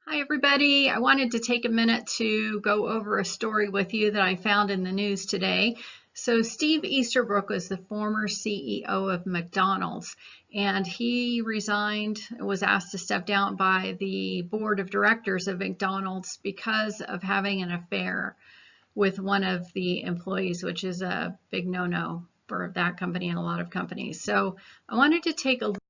Hi, everybody. I wanted to take a minute to go over a story with you that I found in the news today. So Steve Easterbrook was the former CEO of McDonald's, and he resigned, was asked to step down by the board of directors of McDonald's because of having an affair with one of the employees, which is a big no-no for that company and a lot of companies. So I wanted to take a look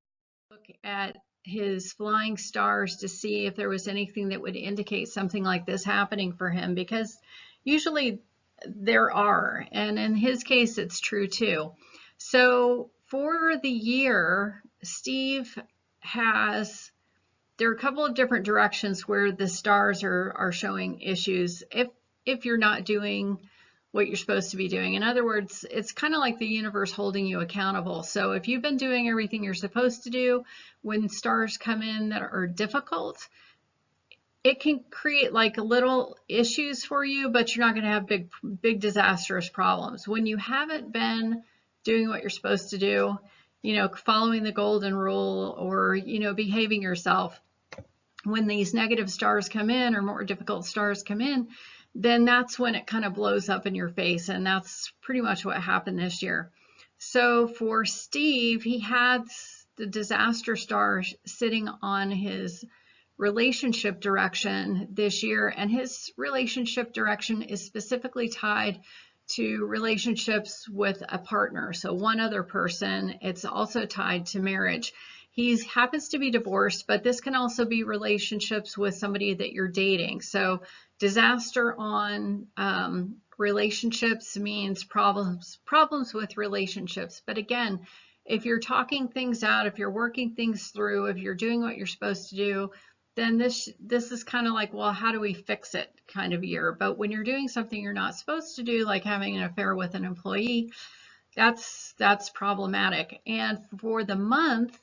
at his flying stars to see if there was anything that would indicate something like this happening for him, because usually there are, and in his case it's true too. So for the year, Steve has, there are a couple of different directions where the stars are showing issues if you're not doing what you're supposed to be doing. In other words, it's kind of like the universe holding you accountable. So if you've been doing everything you're supposed to do, when stars come in that are difficult, it can create like little issues for you, but you're not going to have big disastrous problems. When you haven't been doing what you're supposed to do, following the golden rule, or, behaving yourself, when these negative stars come in or more difficult stars come in, then that's when it kind of blows up in your face. And that's pretty much what happened this year. So for Steve, he had the disaster star sitting on his relationship direction this year. And his relationship direction is specifically tied to relationships with a partner. So one other person. It's also tied to marriage. He happens to be divorced, but this can also be relationships with somebody that you're dating. So disaster on relationships means problems with relationships. But again, if you're talking things out, if you're working things through, if you're doing what you're supposed to do, then this is kind of like, well, how do we fix it kind of year. But when you're doing something you're not supposed to do, like having an affair with an employee, that's problematic. And for the month,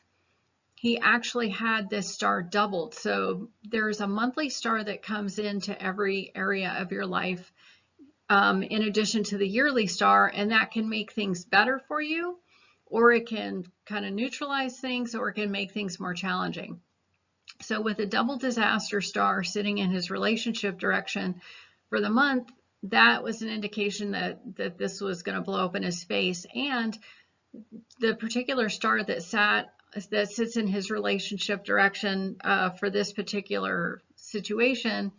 he actually had this star doubled. So there's a monthly star that comes into every area of your life, in addition to the yearly star, and that can make things better for you, or it can kind of neutralize things, or it can make things more challenging. So with a double disaster star sitting in his relationship direction for the month, that was an indication that this was going to blow up in his face. And the particular star that sits in his relationship direction for this particular situation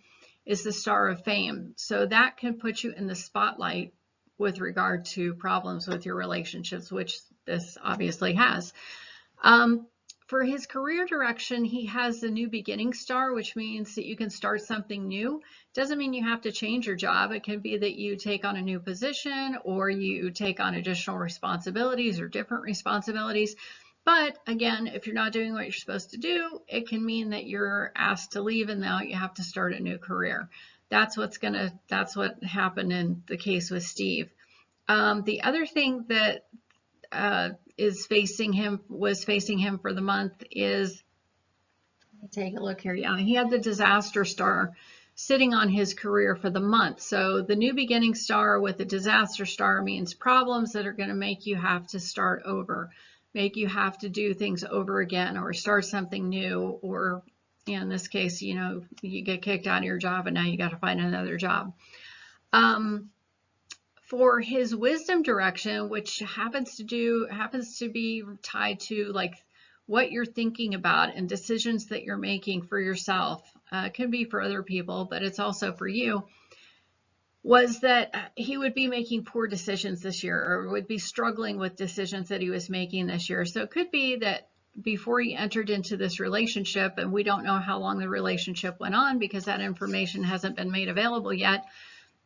is the star of fame. So that can put you in the spotlight with regard to problems with your relationships, which this obviously has. For his career direction, he has the new beginning star, which means that you can start something new. Doesn't mean you have to change your job. It can be that you take on a new position, or you take on additional responsibilities or different responsibilities. But again, if you're not doing what you're supposed to do, it can mean that you're asked to leave and now you have to start a new career. That's what happened in the case with Steve. The other thing that was facing him for the month is, let me take a look here. Yeah, he had the disaster star sitting on his career for the month. So the new beginning star with the disaster star means problems that are going to make you have to start over, make you have to do things over again, or start something new, or in this case, you get kicked out of your job and now you got to find another job. For his wisdom direction, which happens to be tied to like what you're thinking about and decisions that you're making for yourself, can be for other people, but it's also for you, was that he would be making poor decisions this year, or would be struggling with decisions that he was making this year. So it could be that before he entered into this relationship, and we don't know how long the relationship went on because that information hasn't been made available yet,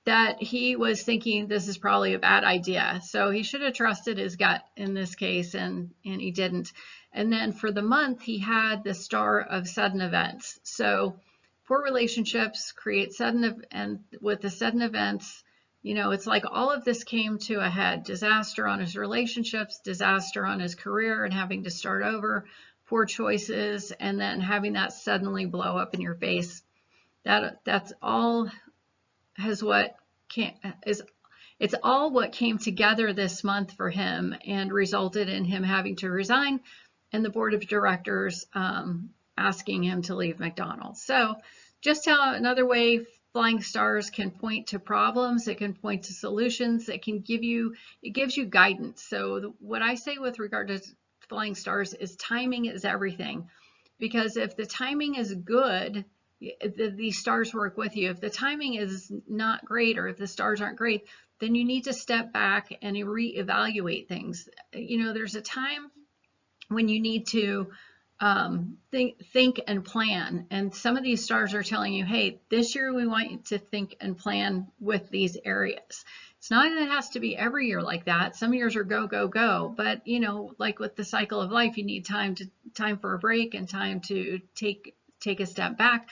that he was thinking this is probably a bad idea. So he should have trusted his gut in this case, and he didn't. And then for the month, he had the star of sudden events. So poor relationships create sudden, and with the sudden events, it's like all of this came to a head. Disaster on his relationships, disaster on his career and having to start over, poor choices, and then having that suddenly blow up in your face. That's all it's all what came together this month for him and resulted in him having to resign, and the board of directors asking him to leave McDonald's. So just how another way flying stars can point to problems, it can point to solutions, it gives you guidance. So what I say with regard to flying stars is timing is everything. Because if the timing is good, these stars work with you. If the timing is not great, or if the stars aren't great, then you need to step back and reevaluate things. There's a time when you need to think and plan. And some of these stars are telling you, hey, this year we want you to think and plan with these areas. It's not that it has to be every year like that. Some years are go, go, go. But, like with the cycle of life, you need time for a break and time to take a step back.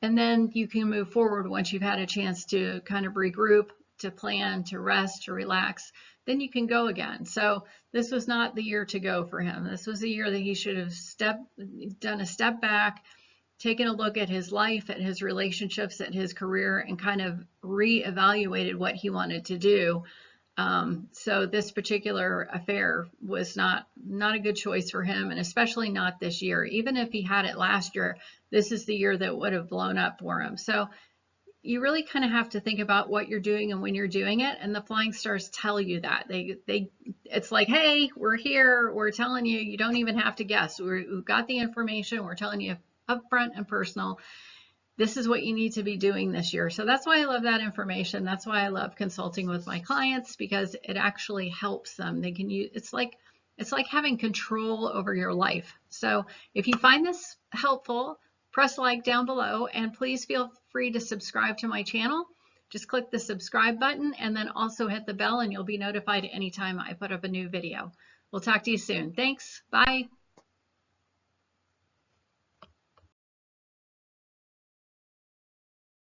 And then you can move forward once you've had a chance to kind of regroup, to plan, to rest, to relax. Then you can go again. So this was not the year to go for him. This was the year that he should have done a step back, taken a look at his life, at his relationships, at his career, and kind of reevaluated what he wanted to do. So this particular affair was not a good choice for him, and especially not this year. Even if he had it last year, this is the year that would have blown up for him. So you really kind of have to think about what you're doing and when you're doing it, and the flying stars tell you that. It's like, hey, we're here, we're telling you, you don't even have to guess. We've got the information, we're telling you upfront and personal, this is what you need to be doing this year. So that's why I love that information. That's why I love consulting with my clients, because it actually helps them. They can use, it's like having control over your life. So if you find this helpful, press like down below, and please feel free to subscribe to my channel. Just click the subscribe button and then also hit the bell, and you'll be notified anytime I put up a new video. We'll talk to you soon. Thanks. Bye.